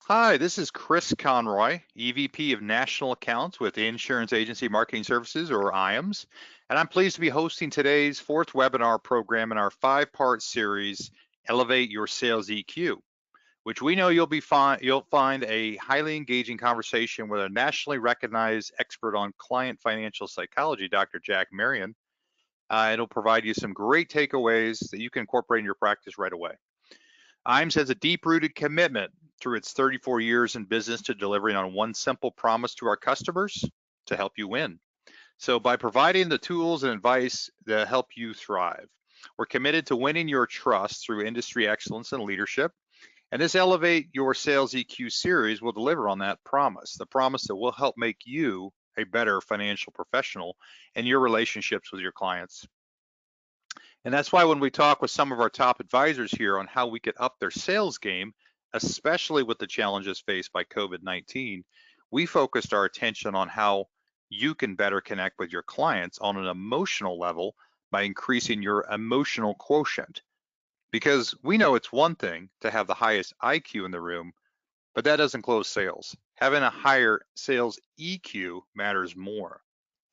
Hi, this is Chris Conroy, EVP of National Accounts with Insurance Agency Marketing Services, or IAMS, and I'm pleased to be hosting today's fourth webinar program in our five-part series, Elevate Your Sales EQ, which we know you'll find a highly engaging conversation with a nationally recognized expert on client financial psychology, Dr. Jack Marrion. It'll provide you some great takeaways that you can incorporate in your practice right away. IAMS has a deep-rooted commitment through its 34 years in business to delivering on one simple promise to our customers: to help you win. So by providing the tools and advice that help you thrive, we're committed to winning your trust through industry excellence and leadership. And this Elevate Your Sales EQ series will deliver on that promise, the promise that will help make you a better financial professional in your relationships with your clients. And that's why when we talk with some of our top advisors here on how we could up their sales game, especially with the challenges faced by COVID-19, we focused our attention on how you can better connect with your clients on an emotional level by increasing your emotional quotient. Because we know it's one thing to have the highest IQ in the room, but that doesn't close sales. Having a higher sales EQ matters more.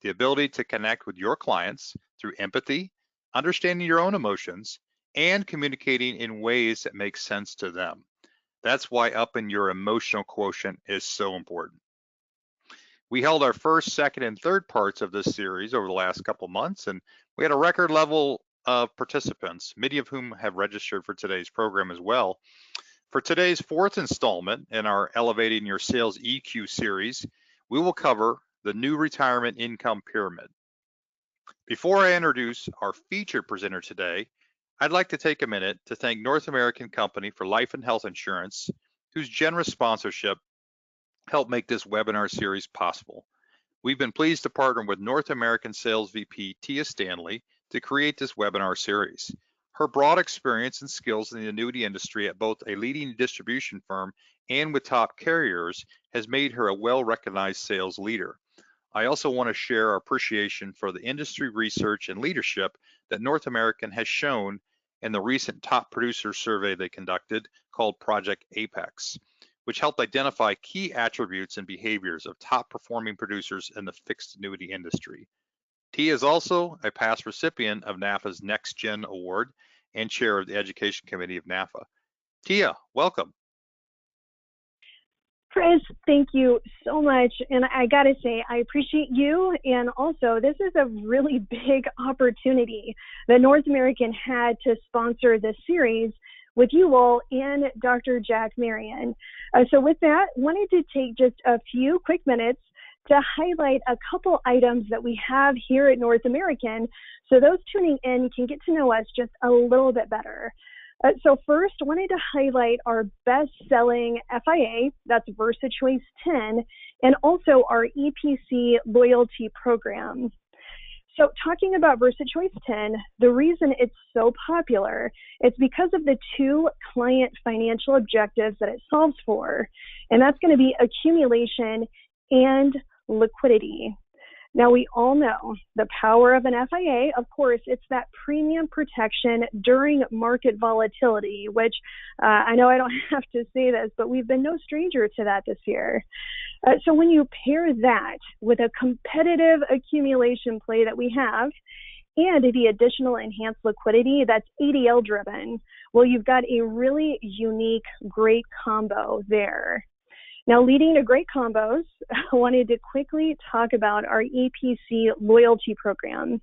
The ability to connect with your clients through empathy, understanding your own emotions, and communicating in ways that make sense to them. That's why upping your emotional quotient is so important. We held our first, second, and third parts of this series over the last couple months, and we had a record level of participants, many of whom have registered for today's program as well. For today's fourth installment in our Elevating Your Sales EQ series, we will cover the new retirement income pyramid. Before I introduce our featured presenter today, I'd like to take a minute to thank North American Company for Life and Health Insurance, whose generous sponsorship helped make this webinar series possible. We've been pleased to partner with North American Sales VP Tia Stanley to create this webinar series. Her broad experience and skills in the annuity industry at both a leading distribution firm and with top carriers has made her a well-recognized sales leader. I also want to share our appreciation for the industry research and leadership that North American has shown in the recent top producer survey they conducted called Project Apex, which helped identify key attributes and behaviors of top performing producers in the fixed annuity industry. Tia is also a past recipient of NAFA's Next Gen Award and chair of the Education Committee of NAFA. Tia, welcome. Chris, thank you so much. And I got to say, I appreciate you. And also, this is a really big opportunity that North American had to sponsor this series with you all and Dr. Jack Marrion. So with that, wanted to take just a few quick minutes to highlight a couple items that we have here at North American so those tuning in can get to know us just a little bit better. So first, wanted to highlight our best-selling FIA, that's VersaChoice 10, and also our EPC Loyalty Program. So talking about VersaChoice 10, the reason it's so popular is because of the two client financial objectives that it solves for, and that's going to be accumulation and liquidity. Now, we all know the power of an FIA. Of course, it's that premium protection during market volatility, which I know I don't have to say this, but we've been no stranger to that this year. So when you pair that with a competitive accumulation play that we have, and the additional enhanced liquidity that's ADL driven, well, you've got a really unique, great combo there. Now, leading to great combos, I wanted to quickly talk about our EPC Loyalty Program.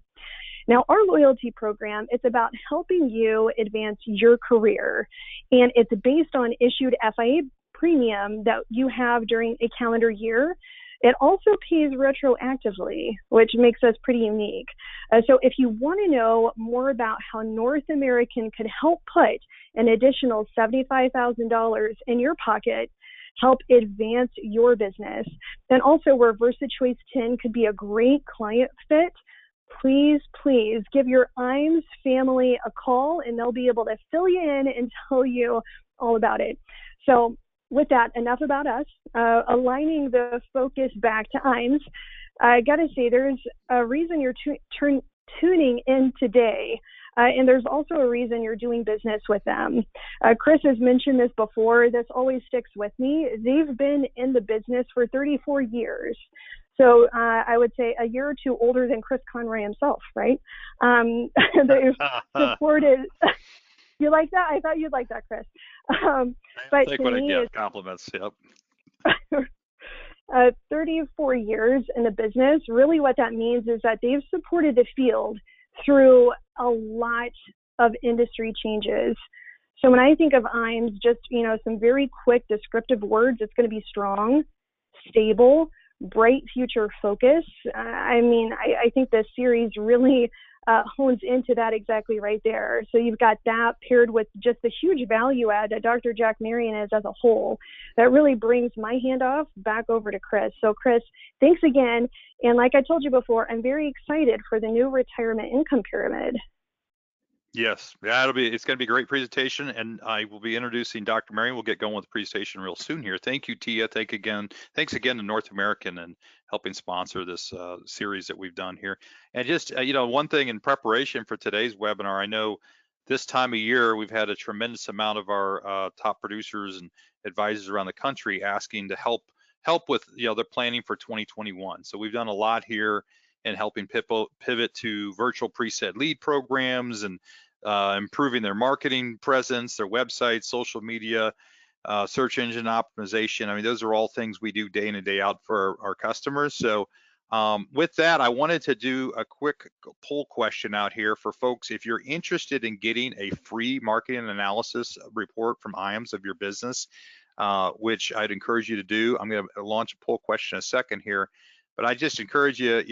Now, our loyalty program, it's about helping you advance your career, and it's based on issued FIA premium that you have during a calendar year. It also pays retroactively, which makes us pretty unique. So if you want to know more about how North American could help put an additional $75,000 in your pocket, help advance your business, and also where VersaChoice 10 could be a great client fit, please give your IAMS family a call and they'll be able to fill you in and tell you all about it. So with that, enough about us. Aligning the focus back to IAMS, I got to say there's a reason you're tuning in today. And there's also a reason you're doing business with them. Chris has mentioned this before. This always sticks with me. They've been in the business for 34 years. So I would say a year or two older than Chris Conroy himself, right? They've supported. You like that? I thought you'd like that, Chris. But Take to what I me, get. Compliments. Yep. 34 years in the business, really what that means is that they've supported the field through a lot of industry changes. So when I think of IAMS, just, some very quick descriptive words, it's going to be strong, stable, bright future focus. I think this series really hones into that exactly right there. So you've got that paired with just the huge value add that Dr. Jack Marrion is as a whole. That really brings my handoff back over to Chris. So Chris, thanks again. And like I told you before, I'm very excited for the new retirement income pyramid. Yes, yeah, it's going to be a great presentation, and I will be introducing Dr. Marrion. We'll get going with the presentation real soon here. Thank you, Tia. Thanks again to North American and helping sponsor this series that we've done here. And just one thing in preparation for today's webinar, I know this time of year we've had a tremendous amount of our top producers and advisors around the country asking to help with their planning for 2021. So we've done a lot here in helping pivot to virtual preset lead programs and improving their marketing presence, their websites, social media, search engine optimization. I mean, those are all things we do day in and day out for our customers. So with that, I wanted to do a quick poll question out here for folks. If you're interested in getting a free marketing analysis report from IAMS of your business, which I'd encourage you to do, I'm going to launch a poll question in a second here. But I just encourage you,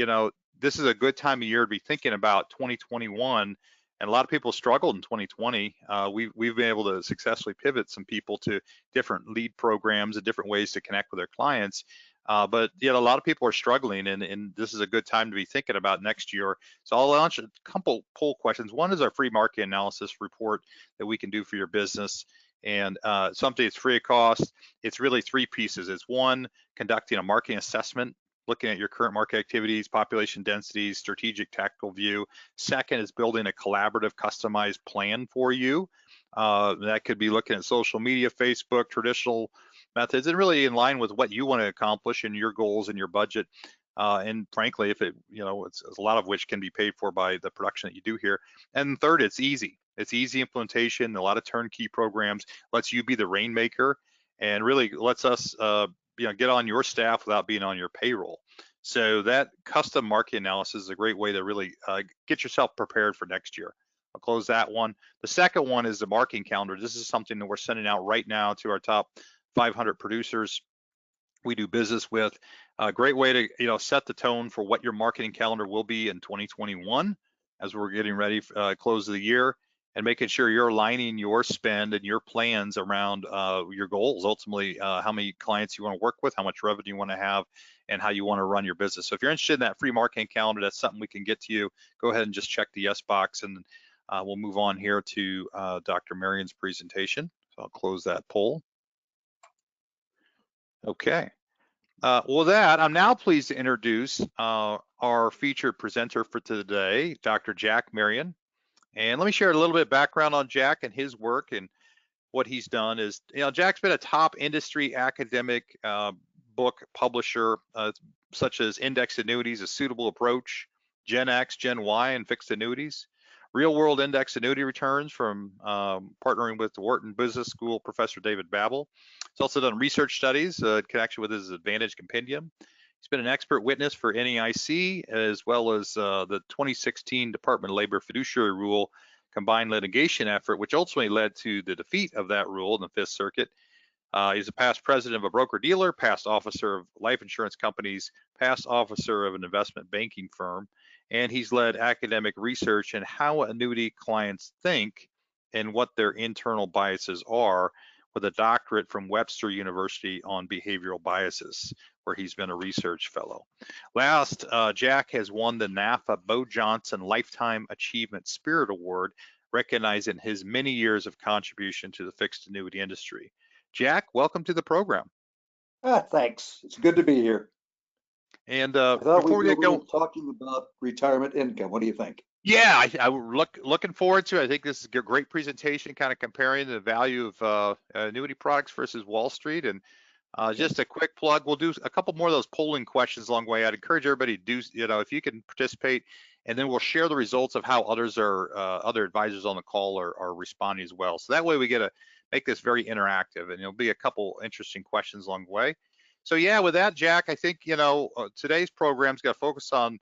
this is a good time of year to be thinking about 2021. And a lot of people struggled in 2020. We've been able to successfully pivot some people to different lead programs and different ways to connect with their clients. But a lot of people are struggling, and this is a good time to be thinking about next year. So I'll launch a couple poll questions. One is our free market analysis report that we can do for your business, and something that's free of cost. It's really three pieces. It's one, conducting a marketing assessment, looking at your current market activities, population densities, strategic tactical view. Second is building a collaborative, customized plan for you. That could be looking at social media, Facebook, traditional methods, and really in line with what you want to accomplish and your goals and your budget. And frankly, if it's a lot of which can be paid for by the production that you do here. And third, it's easy. It's easy implementation, a lot of turnkey programs, lets you be the rainmaker, and really lets us get on your staff without being on your payroll. So that custom market analysis is a great way to really get yourself prepared for next year. I'll close that one. The second one is the marketing calendar. This is something that we're sending out right now to our top 500 producers we do business with. A great way to set the tone for what your marketing calendar will be in 2021 as we're getting ready for close of the year, and making sure you're aligning your spend and your plans around your goals, ultimately how many clients you want to work with, how much revenue you want to have, and how you want to run your business. So if you're interested in that free marketing calendar, that's something we can get to you. Go ahead and just check the yes box, and we'll move on here to Dr. Marrion's presentation. So I'll close that poll. Okay. With that, I'm now pleased to introduce our featured presenter for today, Dr. Jack Marrion. And let me share a little bit of background on Jack and his work. And what he's done is, Jack's been a top industry academic book publisher, such as Indexed Annuities, A Suitable Approach, Gen X, Gen Y, and Fixed Annuities, Real World Indexed Annuity Returns from partnering with the Wharton Business School Professor David Babel. He's also done research studies in connection with his Advantage Compendium. He's been an expert witness for NAIC, as well as the 2016 Department of Labor Fiduciary Rule combined litigation effort, which ultimately led to the defeat of that rule in the Fifth Circuit. He's a past president of a broker-dealer, past officer of life insurance companies, past officer of an investment banking firm, and he's led academic research in how annuity clients think and what their internal biases are, with a doctorate from Webster University on behavioral biases, where he's been a research fellow. Last, Jack has won the NAFA Bo Johnson Lifetime Achievement Spirit Award, recognizing his many years of contribution to the fixed annuity industry. Jack, welcome to the program. Thanks. It's good to be here. And I thought before we get going, talking about retirement income. What do you think? Yeah, I looking forward to it. I think this is a great presentation, kind of comparing the value of annuity products versus Wall Street. And just a quick plug, we'll do a couple more of those polling questions along the way. I'd encourage everybody to do, if you can participate, and then we'll share the results of how others are, other advisors on the call are responding as well. So that way we get to make this very interactive, and there'll be a couple interesting questions along the way. So yeah, with that, Jack, I think, today's program's got to focus on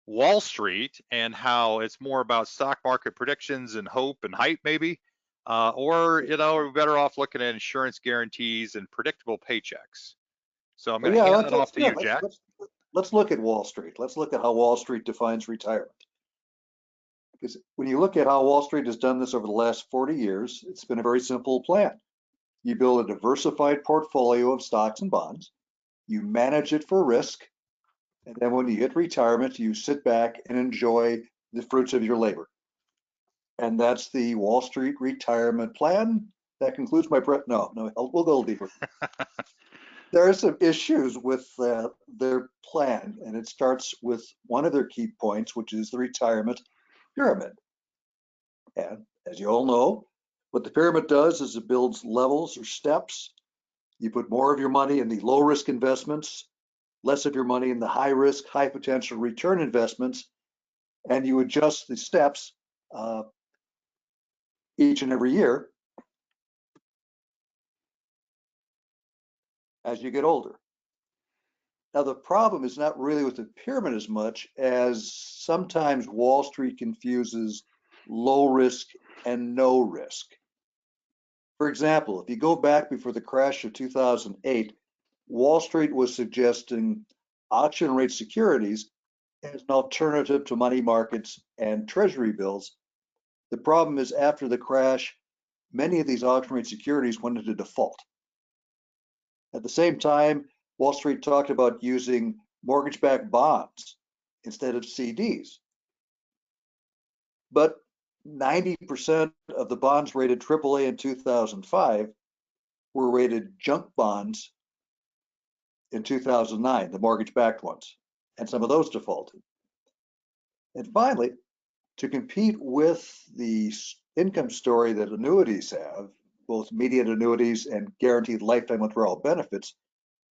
Wall Street and how it's more about stock market predictions and hope and hype maybe, or we're better off looking at insurance guarantees and predictable paychecks. So I'm Well, going to yeah, hand that off to you, let's, Jack. let's look at Wall Street. Let's look at how Wall Street defines retirement. Because when you look at how Wall Street has done this over the last 40 years, it's been a very simple plan. You build a diversified portfolio of stocks and bonds, you manage it for risk, and then when you hit retirement, you sit back and enjoy the fruits of your labor. And that's the Wall Street retirement plan. That concludes my no, we'll go deeper. There are some issues with their plan, and it starts with one of their key points, which is the retirement pyramid. And as you all know, what the pyramid does is it builds levels or steps. You put more of your money in the low risk investments, less of your money in the high risk, high potential return investments, and you adjust the steps each and every year as you get older. Now, the problem is not really with the pyramid as much as sometimes Wall Street confuses low risk and no risk. For example, if you go back before the crash of 2008, Wall Street was suggesting auction rate securities as an alternative to money markets and treasury bills. The problem is after the crash, many of these auction rate securities went into default. At the same time, Wall Street talked about using mortgage-backed bonds instead of CDs. But 90% of the bonds rated AAA in 2005 were rated junk bonds in 2009, the mortgage-backed ones, and some of those defaulted. And finally, to compete with the income story that annuities have, both immediate annuities and guaranteed lifetime withdrawal benefits,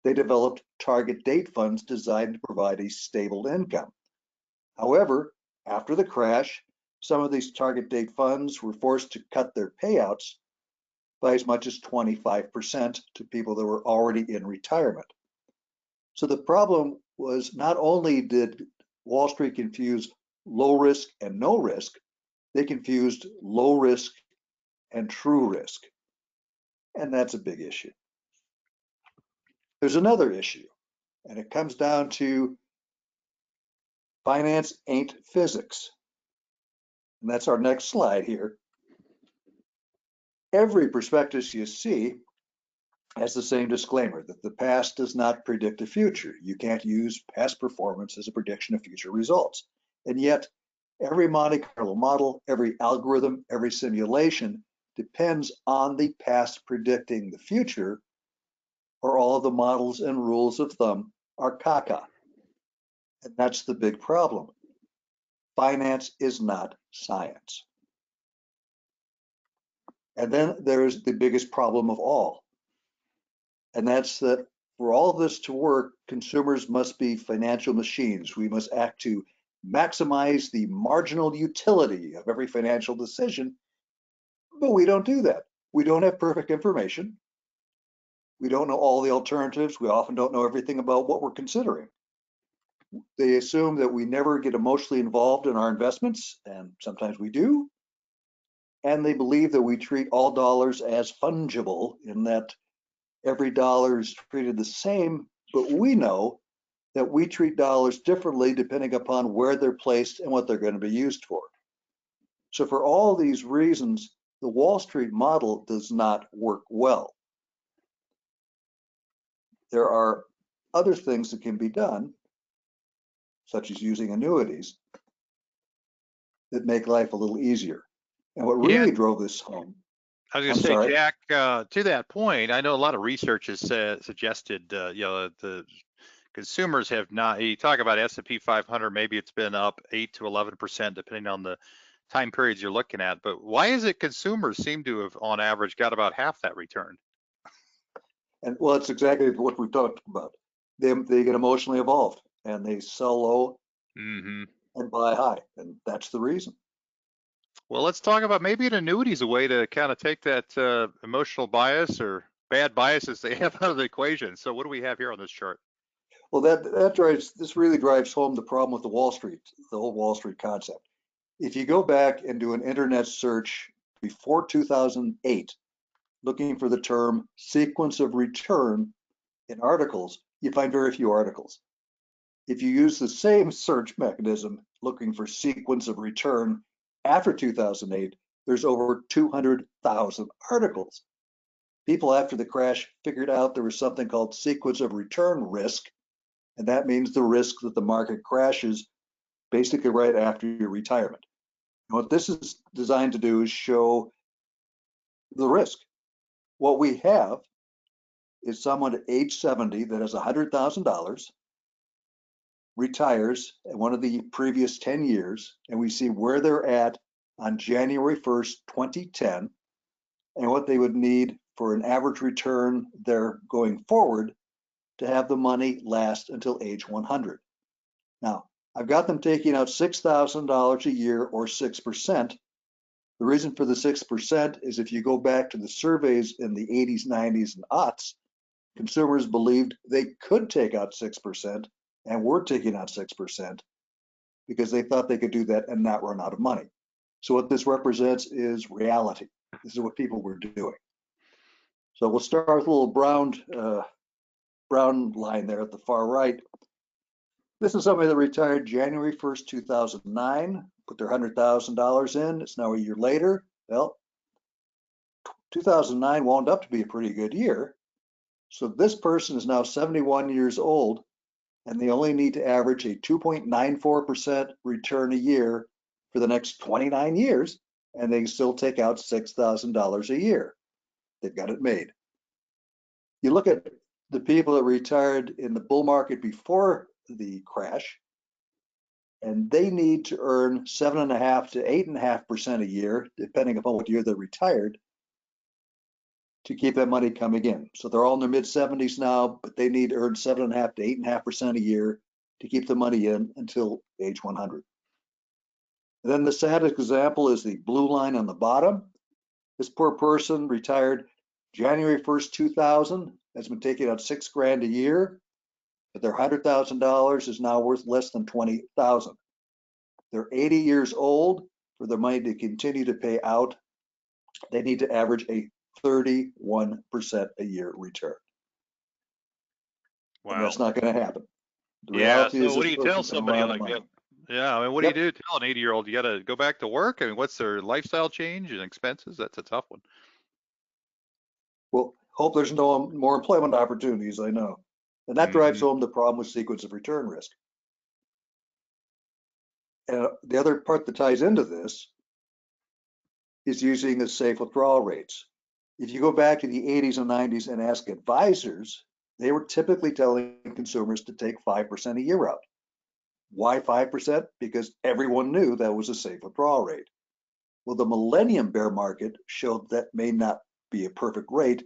they developed target date funds designed to provide a stable income. However, after the crash, some of these target date funds were forced to cut their payouts by as much as 25% to people that were already in retirement. So the problem was not only did Wall Street confuse low risk and no risk, they confused low risk and true risk. And that's a big issue. There's another issue, and it comes down to finance ain't physics. And that's our next slide here. Every prospectus you see has the same disclaimer that the past does not predict the future. You can't use past performance as a prediction of future results. And yet, every Monte Carlo model, every algorithm, every simulation depends on the past predicting the future, or all of the models and rules of thumb are caca. And that's the big problem. Finance is not science. And then there's the biggest problem of all. And that's that for all of this to work, consumers must be financial machines. We must act to maximize the marginal utility of every financial decision, but we don't do that. We don't have perfect information. We don't know all the alternatives. We often don't know everything about what we're considering. They assume that we never get emotionally involved in our investments, and sometimes we do. And they believe that we treat all dollars as fungible, in that every dollar is treated the same, but we know that we treat dollars differently depending upon where they're placed and what they're going to be used for. So for all these reasons, the Wall Street model does not work well. There are other things that can be done, such as using annuities, that make life a little easier. And what really drove this home, I was going to say, Jack, to that point, I know a lot of research has suggested, because consumers have not. You talk about S&P 500, maybe it's been up 8 to 11% depending on the time periods you're looking at. But why is it consumers seem to have, on average, got about half that return? And well, it's exactly what we've talked about. They get emotionally involved and they sell low Mm-hmm. and buy high, and that's the reason. Well, let's talk about maybe an annuity is a way to kind of take that emotional bias or bad biases they have out of the equation. So what do we have here on this chart? Well, this really drives home the problem with the whole Wall Street concept. If you go back and do an internet search before 2008, looking for the term sequence of return in articles, you find very few articles. If you use the same search mechanism looking for sequence of return after 2008, there's over 200,000 articles. People after the crash figured out there was something called sequence of return risk, and that means the risk that the market crashes basically right after your retirement. And what this is designed to do is show the risk. What we have is someone at age 70 that has $100,000, retires in one of the previous 10 years, and we see where they're at on January 1st, 2010, and what they would need for an average return there going forward to have the money last until age 100. Now, I've got them taking out $6,000 a year or 6%. The reason for the 6% is if you go back to the surveys in the 80s, 90s, and aughts, consumers believed they could take out 6% and were taking out 6% because they thought they could do that and not run out of money. So what this represents is reality. This is what people were doing. So we'll start with a little brown line there at the far right. This is somebody that retired January 1st, 2009, put their $100,000 in. It's now a year later. Well, 2009 wound up to be a pretty good year. So this person is now 71 years old, and they only need to average a 2.94% return a year for the next 29 years, and they can still take out $6,000 a year. They've got it made. You look at the people that retired in the bull market before the crash, and they need to earn 7.5 to 8.5% a year, depending upon what year they're retired, to keep that money coming in. So they're all in their mid 70s now, but they need to earn 7.5 to 8.5% a year to keep the money in until age 100. And then the saddest example is the blue line on the bottom. This poor person retired January 1st, 2000, has been taking out $6,000 a year, but their $100,000 is now worth less than $20,000. They're 80 years old. For their money to continue to pay out, they need to average a 31% a year return. Wow. And that's not going to happen. The Yeah. reality So is what do this you tell person's gonna somebody run out of like money. that? Yeah. I mean, what Yep. do you do? Tell an 80-year-old you got to go back to work. I mean, what's their lifestyle change and expenses? That's a tough one. Well, hope there's no more employment opportunities, I know. And that drives home the problem with sequence of return risk. And the other part that ties into this is using the safe withdrawal rates. If you go back to the 80s and 90s and ask advisors, they were typically telling consumers to take 5% a year out. Why 5%? Because everyone knew that was a safe withdrawal rate. Well, the millennium bear market showed that may not be a perfect rate,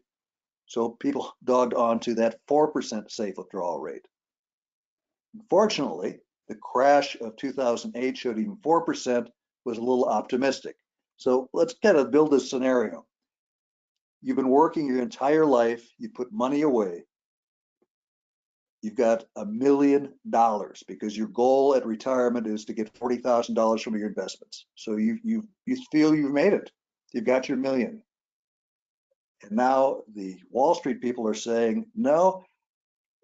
so people dogged on to that 4% safe withdrawal rate. Unfortunately, the crash of 2008 showed even 4% was a little optimistic. So let's kind of build this scenario. You've been working your entire life, you put money away. You've got $1 million because your goal at retirement is to get $40,000 from your investments. So you feel you've made it. You've got your million. And now the Wall Street people are saying, no,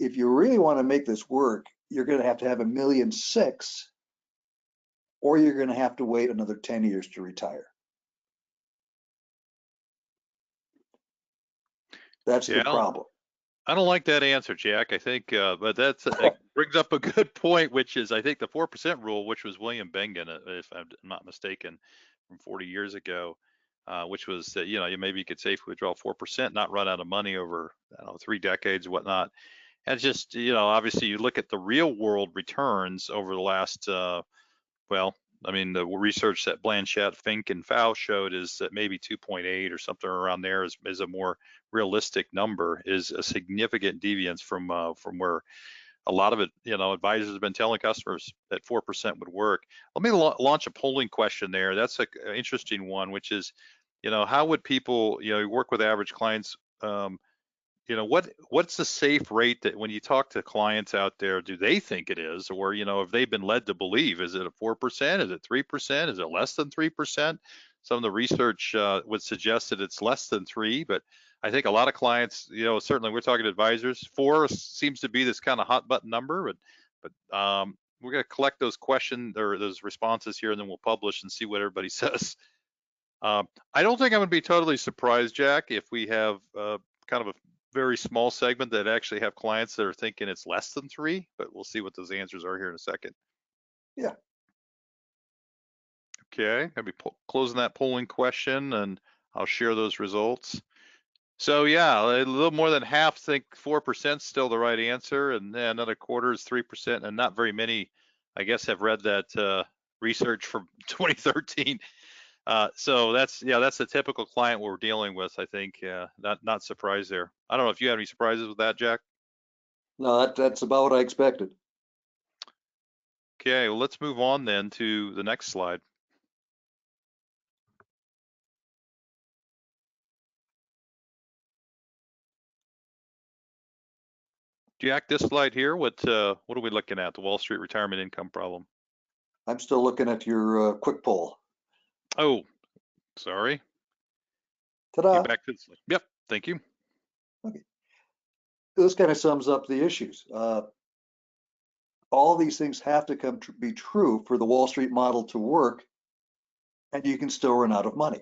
if you really want to make this work, you're going to have $1.6 million, or you're going to have to wait another 10 years to retire. That's the problem. I don't like that answer, Jack. I think, but that's it brings up a good point, which is I think the 4% rule, which was William Bengen, if I'm not mistaken, from 40 years ago, which was that maybe you could safely withdraw 4%, not run out of money over 3 decades, whatnot. And it's just, obviously you look at the real world returns over the last, well, I mean, the research that Blanchett, Fink, and Fow showed is that maybe 2.8 or something around there is a more realistic number, is a significant deviance from where a lot of it, advisors have been telling customers that 4% would work. Let me launch a polling question there. That's an interesting one, which is, how would people, work with average clients, what's the safe rate that when you talk to clients out there, do they think it is, or have they been led to believe? Is it a 4%? Is it 3%? Is it less than 3%? Some of the research would suggest that it's less than 3, but I think a lot of clients, certainly we're talking to advisors, 4 seems to be this kind of hot button number, but we're going to collect those questions or those responses here, and then we'll publish and see what everybody says. I don't think I'm going to be totally surprised, Jack, if we have kind of a very small segment that actually have clients that are thinking it's less than 3, but we'll see what those answers are here in a second. Yeah. Okay, I'll be closing that polling question, and I'll share those results. So yeah, a little more than half think 4% is still the right answer, and then another quarter is 3%, and not very many, I guess, have read that research from 2013. So that's the typical client we're dealing with, I think. Not surprised there. I don't know if you have any surprises with that, Jack. No, that's about what I expected. Okay, well, let's move on then to the next slide. Jack, this slide here, what are we looking at? The Wall Street retirement income problem. I'm still looking at your quick poll. Oh, sorry. Ta-da. Get back to the slide. Yep, thank you. Okay. This kind of sums up the issues. All these things have to be true for the Wall Street model to work, and you can still run out of money.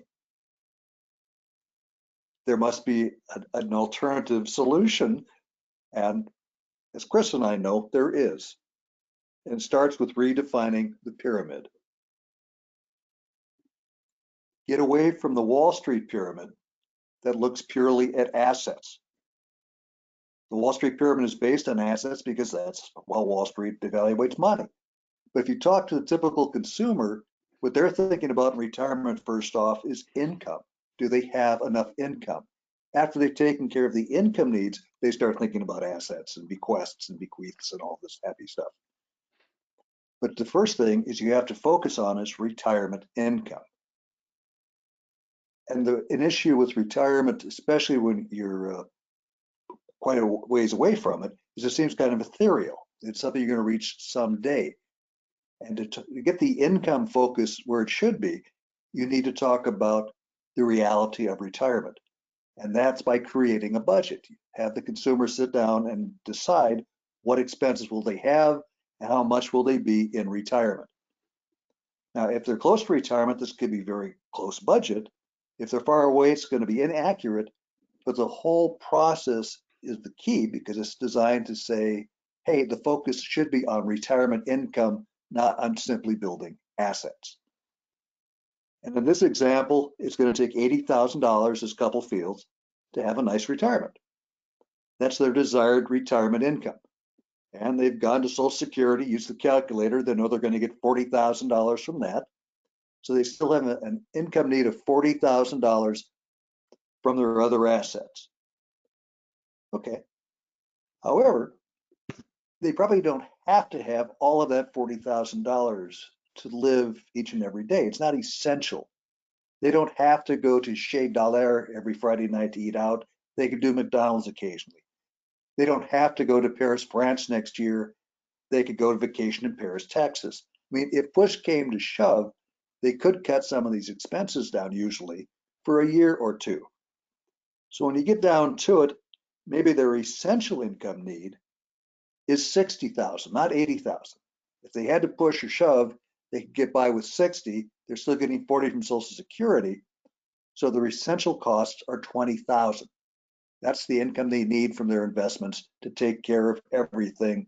There must be an alternative solution, and as Chris and I know, there is. And it starts with redefining the pyramid. Get away from the Wall Street pyramid that looks purely at assets. The Wall Street pyramid is based on assets because that's how Wall Street evaluates money. But if you talk to the typical consumer, what they're thinking about in retirement, first off, is income. Do they have enough income? After they've taken care of the income needs, they start thinking about assets and bequests and bequeaths and all this happy stuff. But the first thing is you have to focus on is retirement income. And an issue with retirement, especially when you're quite a ways away from it, is it seems kind of ethereal. It's something you're going to reach someday. And to get the income focus where it should be, you need to talk about the reality of retirement. And that's by creating a budget. Have the consumer sit down and decide what expenses will they have and how much will they be in retirement. Now, if they're close to retirement, this could be very close budget. If they're far away, it's going to be inaccurate. But the whole process is the key because it's designed to say, hey, the focus should be on retirement income, not on simply building assets. And in this example, it's going to take $80,000, this couple feels, to have a nice retirement. That's their desired retirement income. And they've gone to Social Security, used the calculator. They know they're going to get $40,000 from that. So they still have an income need of $40,000 from their other assets. Okay. However, they probably don't have to have all of that $40,000 to live each and every day. It's not essential. They don't have to go to Chez Dallaire every Friday night to eat out. They could do McDonald's occasionally. They don't have to go to Paris, France next year. They could go to vacation in Paris, Texas. I mean, if push came to shove, they could cut some of these expenses down usually for a year or two. So when you get down to it, maybe their essential income need is $60,000, not $80,000. If they had to push or shove, they could get by with 60. They're still getting 40 from Social Security. So their essential costs are 20,000. That's the income they need from their investments to take care of everything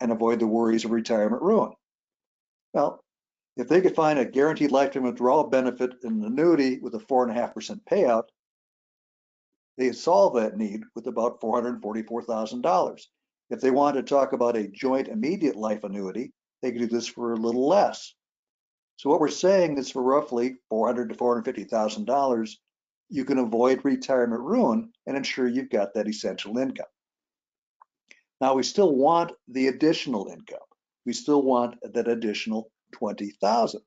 and avoid the worries of retirement ruin. Well, if they could find a guaranteed lifetime withdrawal benefit in an annuity with a 4.5% payout, they solve that need with about $444,000. If they want to talk about a joint immediate life annuity, they can do this for a little less. So what we're saying is for roughly $400,000 to $450,000, you can avoid retirement ruin and ensure you've got that essential income. Now we still want the additional income. We still want that additional $20,000.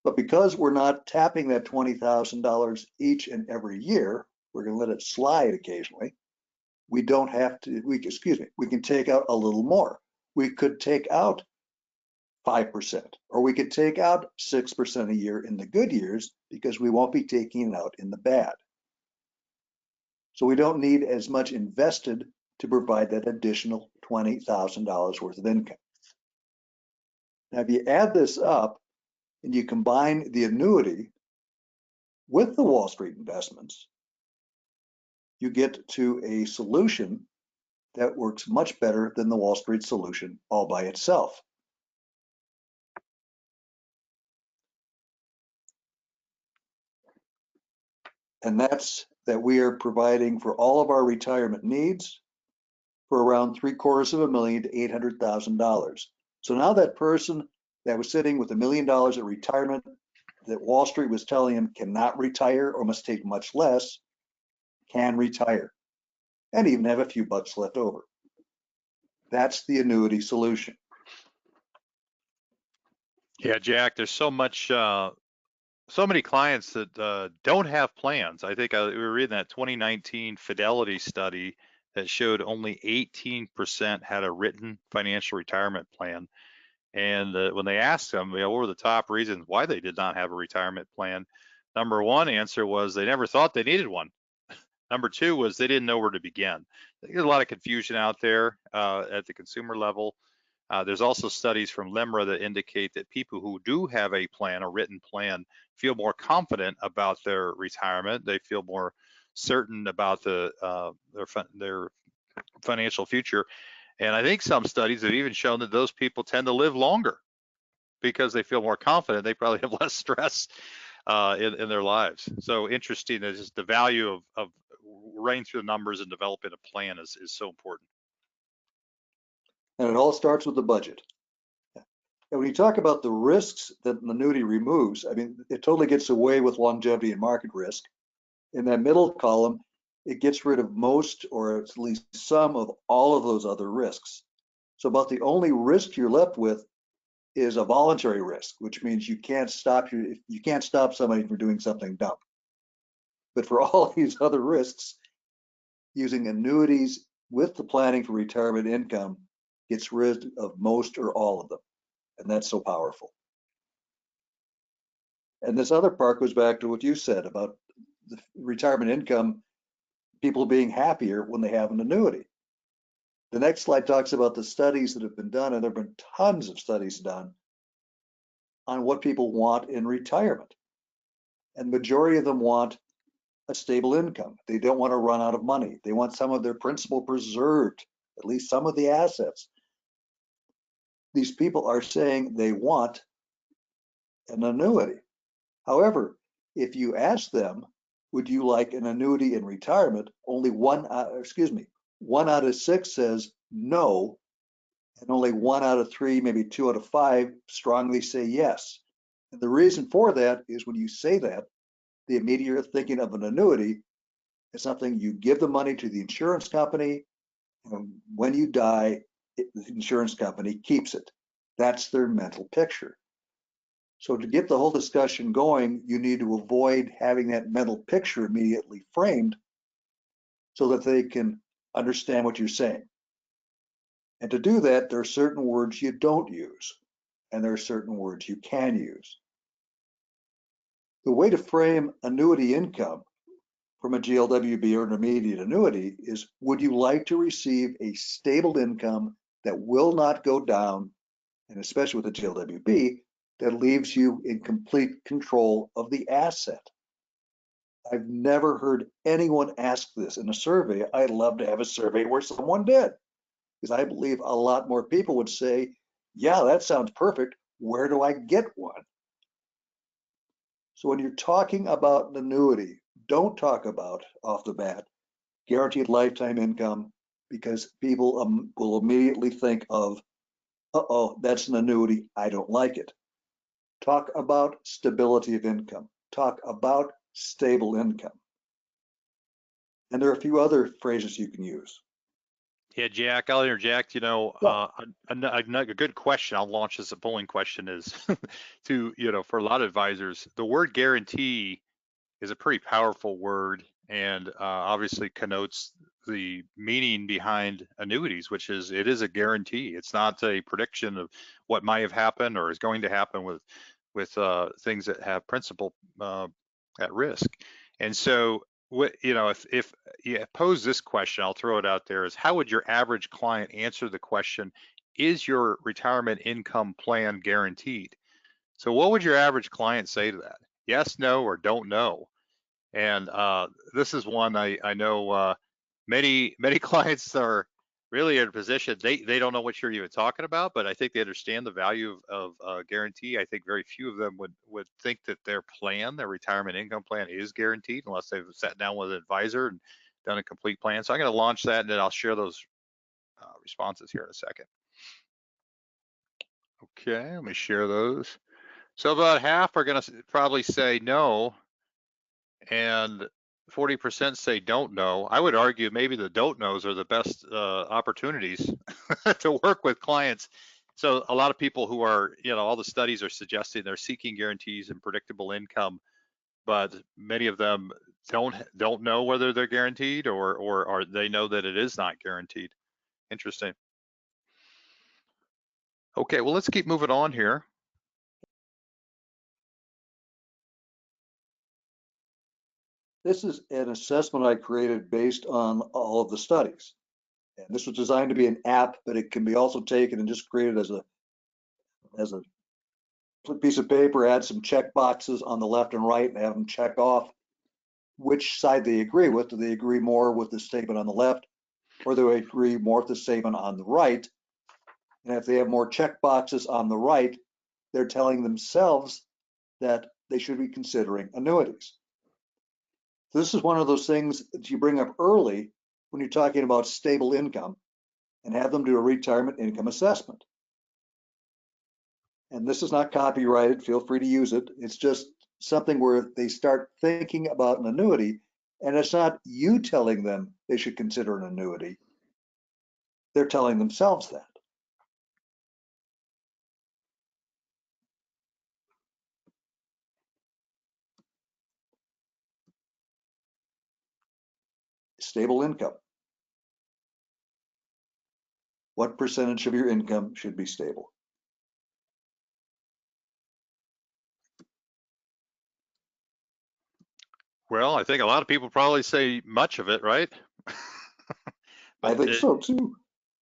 But because we're not tapping that $20,000 each and every year, we're going to let it slide occasionally. We don't have to, we can take out a little more. We could take out 5%, or we could take out 6% a year in the good years because we won't be taking it out in the bad. So we don't need as much invested to provide that additional $20,000 worth of income. Now, if you add this up and you combine the annuity with the Wall Street investments, you get to a solution that works much better than the Wall Street solution all by itself. And that's that we are providing for all of our retirement needs for around $750,000 to $800,000. So now that person that was sitting with $1 million at retirement that Wall Street was telling him cannot retire or must take much less, can retire and even have a few bucks left over. That's the annuity solution. Yeah, Jack, there's so many clients that don't have plans. I think we were reading that 2019 Fidelity study that showed only 18% had a written financial retirement plan. And when they asked them, what were the top reasons why they did not have a retirement plan? Number one answer was they never thought they needed one. Number two was they didn't know where to begin. There's a lot of confusion out there at the consumer level. There's also studies from LIMRA that indicate that people who do have a plan, a written plan, feel more confident about their retirement. They feel more certain about their financial future. And I think some studies have even shown that those people tend to live longer because they feel more confident. They probably have less stress in their lives. So interesting is just the value of running through the numbers and developing a plan is so important. And it all starts with the budget. And when you talk about the risks that an annuity removes, I mean, it totally gets away with longevity and market risk. In that middle column, it gets rid of most or at least some of all of those other risks. So about the only risk you're left with is a voluntary risk, which means you can't stop somebody from doing something dumb. But for all these other risks, using annuities with the planning for retirement income gets rid of most or all of them. And that's so powerful. And this other part goes back to what you said about the retirement income, people being happier when they have an annuity. The next slide talks about the studies that have been done, and there have been tons of studies done on what people want in retirement. And the majority of them want a stable income. They don't want to run out of money. They want some of their principal preserved, at least some of the assets. These people are saying they want an annuity. However, if you ask them, would you like an annuity in retirement? Only one out of six says no, and only 1 out of 3, maybe 2 out of 5 strongly say yes. And the reason for that is when you say that, the immediate thinking of an annuity is something you give the money to the insurance company, and when you die, the insurance company keeps it. That's their mental picture. So to get the whole discussion going, you need to avoid having that mental picture immediately framed so that they can understand what you're saying. And to do that, there are certain words you don't use, and there are certain words you can use. The way to frame annuity income from a GLWB or an immediate annuity is, would you like to receive a stable income that will not go down, and especially with a GLWB, that leaves you in complete control of the asset? I've never heard anyone ask this in a survey. I'd love to have a survey where someone did, because I believe a lot more people would say, yeah, that sounds perfect. Where do I get one? So when you're talking about an annuity, don't talk about off the bat guaranteed lifetime income, because people will immediately think of, uh-oh, that's an annuity, I don't like it. Talk about stability of income. Talk about stable income. And there are a few other phrases you can use. Yeah, Jack, I'll interject. Yeah. A good question. I'll launch as a polling question is for a lot of advisors, the word guarantee is a pretty powerful word, and obviously connotes the meaning behind annuities, which is it is a guarantee. It's not a prediction of what might have happened or is going to happen with things that have principal at risk. And so, if you pose this question, I'll throw it out there: is how would your average client answer the question, is your retirement income plan guaranteed? So what would your average client say to that? Yes, no, or don't know? And this is one I know many clients are really in a position they don't know what you're even talking about, but I think they understand the value of guarantee. I think very few of them would think that their plan, their retirement income plan, is guaranteed unless they've sat down with an advisor and done a complete plan. So I'm going to launch that, and then I'll share those responses here in a second. Okay, let me share those. So about half are going to probably say no, and 40% say don't know. I would argue maybe the don't knows are the best opportunities to work with clients. So a lot of people who are, all the studies are suggesting they're seeking guarantees and predictable income, but many of them don't know whether they're guaranteed or they know that it is not guaranteed. Interesting. Okay, well, let's keep moving on here. This is an assessment I created based on all of the studies. And this was designed to be an app, but it can be also taken and just created as a piece of paper, add some check boxes on the left and right and have them check off which side they agree with. Do they agree more with the statement on the left, or do they agree more with the statement on the right? And if they have more check boxes on the right, they're telling themselves that they should be considering annuities. So this is one of those things that you bring up early when you're talking about stable income, and have them do a retirement income assessment. And this is not copyrighted, feel free to use it. It's just something where they start thinking about an annuity, and it's not you telling them they should consider an annuity. They're telling themselves that. Stable income. What percentage of your income should be stable? Well, I think a lot of people probably say much of it, right? I think so too.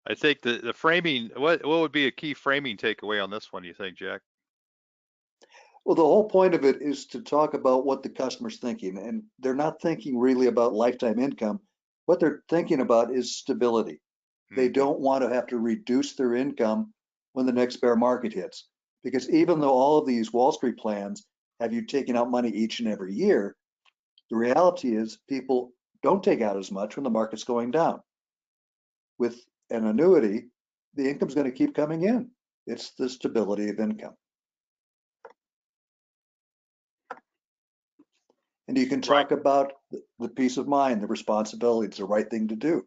I think the framing, what would be a key framing takeaway on this one, you think, Jack? Well, the whole point of it is to talk about what the customer's thinking, and they're not thinking really about lifetime income. What they're thinking about is stability. They don't want to have to reduce their income when the next bear market hits. Because even though all of these Wall Street plans have you taking out money each and every year, the reality is people don't take out as much when the market's going down. With an annuity, the income's going to keep coming in. It's the stability of income. And you can talk about the peace of mind, the responsibility. It's the right thing to do.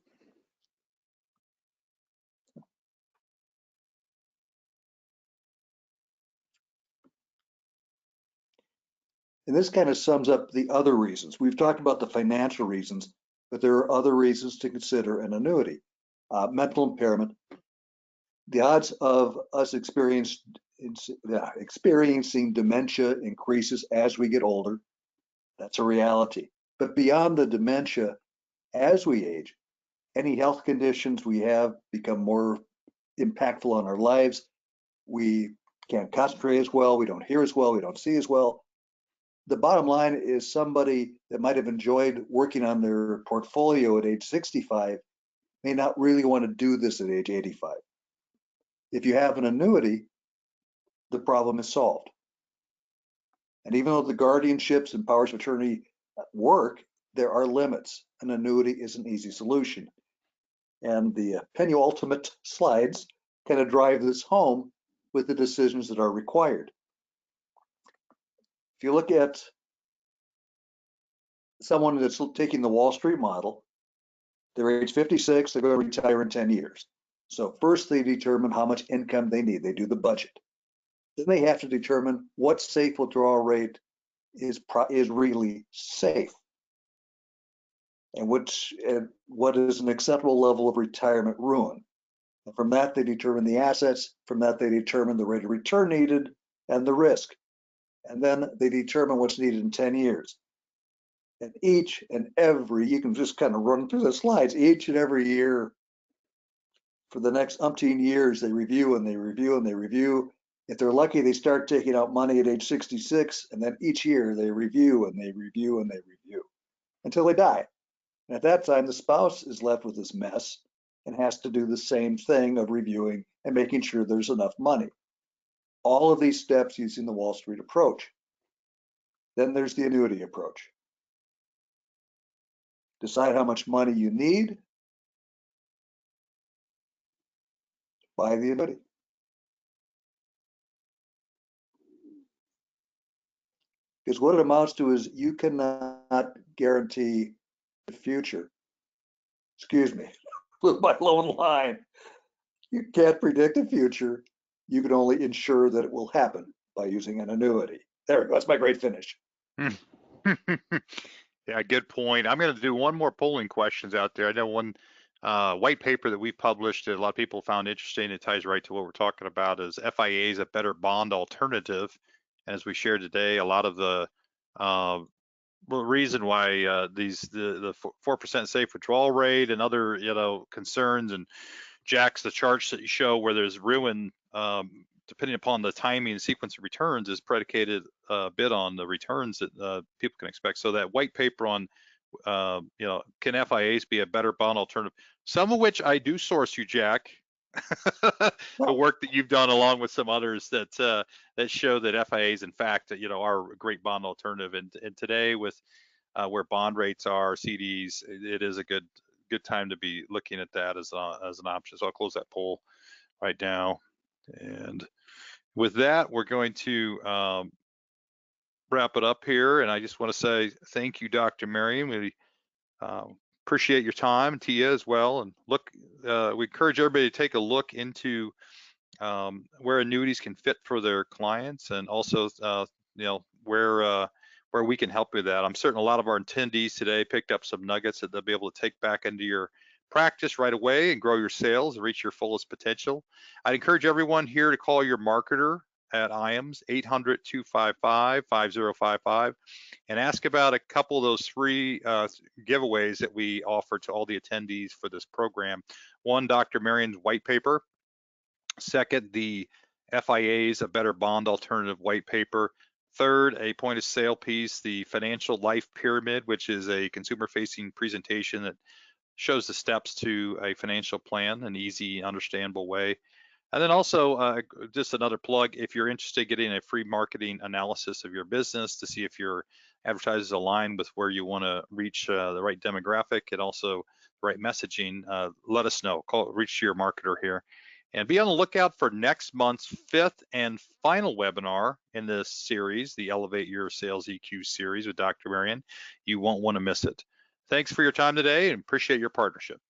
And this kind of sums up the other reasons. We've talked about the financial reasons, but there are other reasons to consider an annuity. Mental impairment. The odds of us experiencing dementia increases as we get older. That's a reality. But beyond the dementia, as we age, any health conditions we have become more impactful on our lives. We can't concentrate as well. We don't hear as well. We don't see as well. The bottom line is somebody that might have enjoyed working on their portfolio at age 65 may not really want to do this at age 85. If you have an annuity, the problem is solved. And even though the guardianships and powers of attorney work, there are limits. An annuity is an easy solution. And the penultimate slides kind of drive this home with the decisions that are required. If you look at someone that's taking the Wall Street model, they're age 56, they're going to retire in 10 years. So first they determine how much income they need. They do the budget. Then they have to determine what safe withdrawal rate is really safe, and what is an acceptable level of retirement ruin. And from that, they determine the assets. From that, they determine the rate of return needed and the risk. And then they determine what's needed in 10 years. And each and every, you can just kind of run through the slides, each and every year for the next umpteen years, they review and they review and they review. If they're lucky, they start taking out money at age 66, and then each year they review and they review and they review until they die. And at that time, the spouse is left with this mess and has to do the same thing of reviewing and making sure there's enough money. All of these steps using the Wall Street approach. Then there's the annuity approach. Decide how much money you need. Buy the annuity. Because what it amounts to is you cannot guarantee the future. Excuse me, with my lone line. You can't predict the future. You can only ensure that it will happen by using an annuity. There we go. That's my great finish. Yeah, good point. I'm going to do one more polling questions out there. I know one white paper that we published that a lot of people found interesting. It ties right to what we're talking about is FIA is a better bond alternative. And as we shared today, a lot of the reason why the 4% safe withdrawal rate and other concerns, and Jack's the charts that you show where there's ruin depending upon the timing and sequence of returns is predicated a bit on the returns that people can expect. So that white paper on can FIAs be a better bond alternative? Some of which I do source you, Jack. The work that you've done along with some others that show that FIAs in fact are a great bond alternative, and today with where bond rates are, CDs, it is a good time to be looking at that as an option. So I'll close that poll right now, and with that we're going to wrap it up here. And I just want to say thank you, Dr. Marrion. We appreciate your time, Tia as well. And we encourage everybody to take a look into where annuities can fit for their clients, and also where we can help with that. I'm certain a lot of our attendees today picked up some nuggets that they'll be able to take back into your practice right away and grow your sales and reach your fullest potential. I'd encourage everyone here to call your marketer at IAMS 800-255-5055 and ask about a couple of those free giveaways that we offer to all the attendees for this program. One, Dr. Marrion's white paper. Second, the FIA's a better bond alternative white paper. Third, a point of sale piece, the Financial Life Pyramid, which is a consumer facing presentation that shows the steps to a financial plan, an easy, understandable way. And then also just another plug, if you're interested in getting a free marketing analysis of your business to see if your advertisers align with where you want to reach the right demographic and also the right messaging, let us know. Reach your marketer here. And be on the lookout for next month's 5th and final webinar in this series, the Elevate Your Sales EQ series with Dr. Marrion. You won't want to miss it. Thanks for your time today and appreciate your partnership.